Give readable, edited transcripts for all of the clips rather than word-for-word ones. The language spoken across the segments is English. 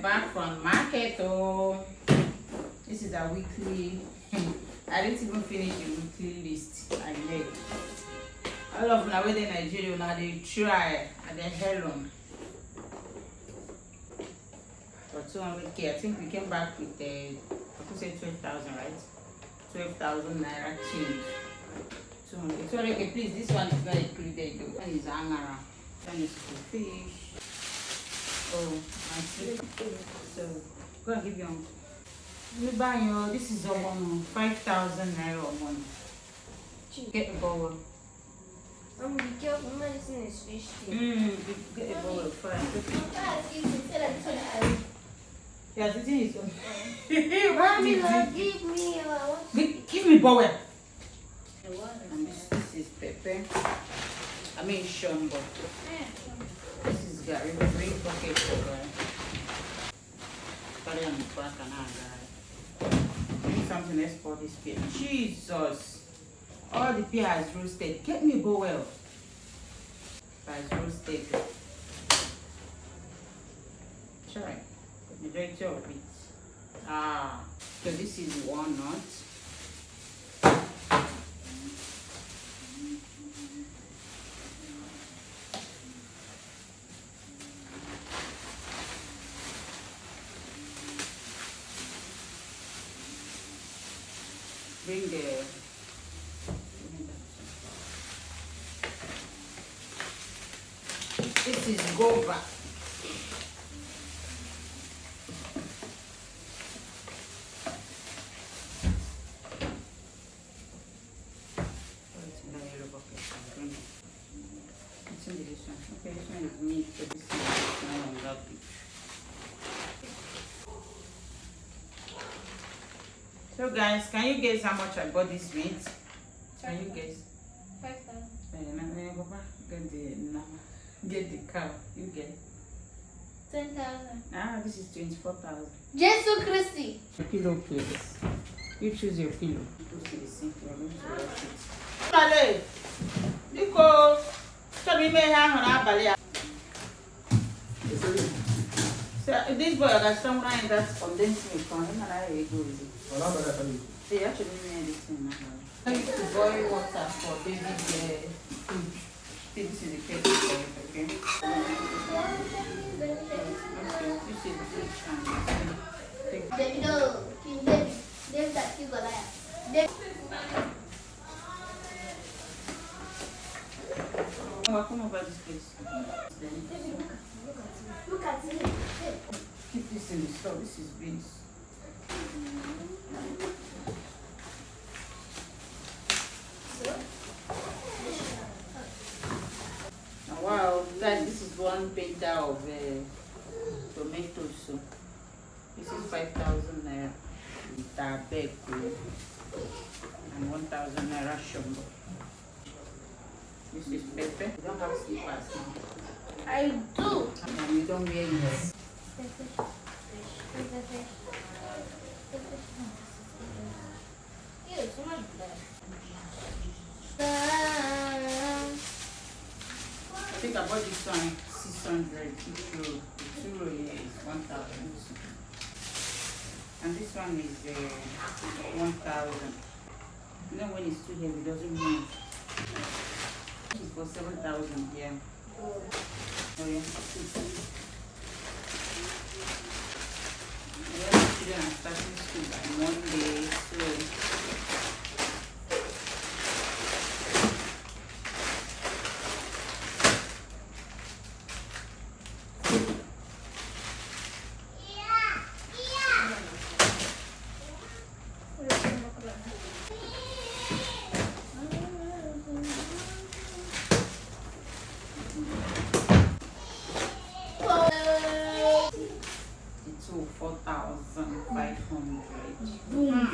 back from market. Oh, this is our weekly. I didn't even finish the weekly list. I made all of now within Nigeria. Now they try and they hell on. For 200k, I think we came back with I could say 12,000, right? 12,000 naira change. 200k, please. This one is not included. The one is angara. One is for fish. Oh, I see. So, go and give your. You buy your. This is a 5,000 naira or one. Get a bowl. Be careful, medicine is fish. Get a bowl first. Yeah, the thing is. Mommy, Lord, give me. Give me bowl. And this is pepper. I mean shombo. This is Gary. Bring bucket for Gary. Carry on the back and Gary. Bring something else for this pear. Jesus! All the pear is roasted. Get me bowl. It's roasted. Try. The majority of it. So this is walnut. Bring this is guava. Okay, this one is meat, so this is not on that big. So guys, can you guess how much I bought this meat? Can you guess? 5,000. Get the cow. You get 10,000. this is 24,000. Jesus Christi. Pillow, please. You choose your pillow. Go to the sink. We're going to wash it. Vale. Nico. So we may have an abali. So this boy got someone that's condensed milk on him and I go with it. They actually made this in my house. I used to boil water for baby food. This is the cake for it, okay? This is the food come over this place. Look at me. Keep this in the store. This is beans. Wow, guys, this is one painter of tomatoes. So this is 5,000 naira. Tabek and 1,000 naira shombo. This is pepper. You don't have slippers now. I do. And you don't wear this. I think I bought this one 600. The two here is 1,000. And this one is 1,000. You know when it's too heavy, it doesn't move. It's for 7,000 here. Oh yeah. Children are starting school by Monday, so. So 4,500.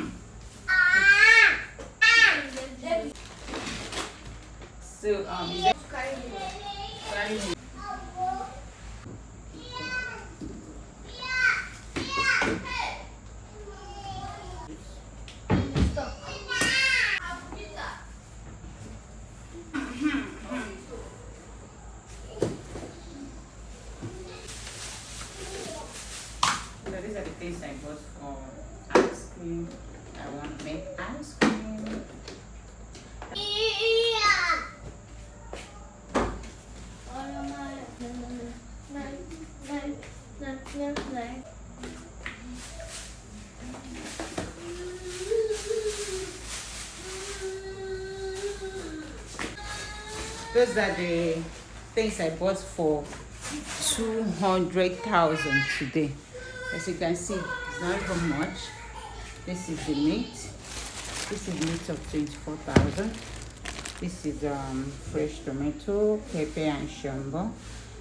these are the things I bought for ice cream. I want to make ice cream. Those are the things I bought for 200,000 today. As you can see, it's not even much. This is the meat. This is meat of 24,000. This is fresh tomato, pepper, and shombo.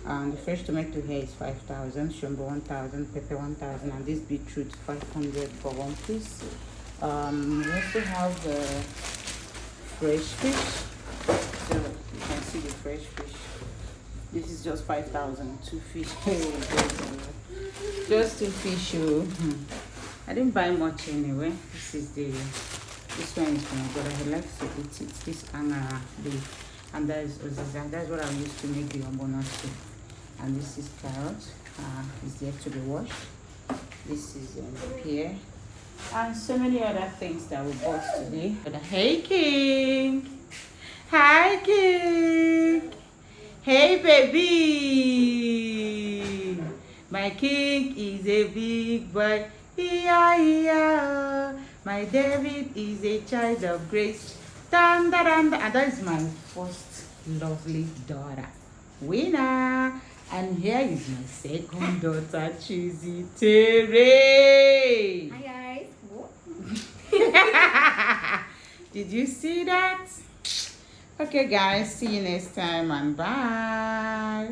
The fresh tomato here is 5,000, shombo 1,000, pepper 1,000, and this beetroot 500 for one piece. We also have fresh fish. So you can see the fresh fish. This is just 5,000, two fish. Just two fish. I didn't buy much anyway. This one is my brother. He likes to eat it. This angara leaf, and that's what I used to make the obono soup. And this is carrot. It's yet to be washed. This is pear, and so many other things that we bought today. Hey King, hi King, hey baby. My king is a big boy. Yeah. My David is a child of grace. And that is my first lovely daughter, Winner. And here is my second daughter, Chizzy Tere. Hi guys. Did you see that? Okay guys, see you next time and bye.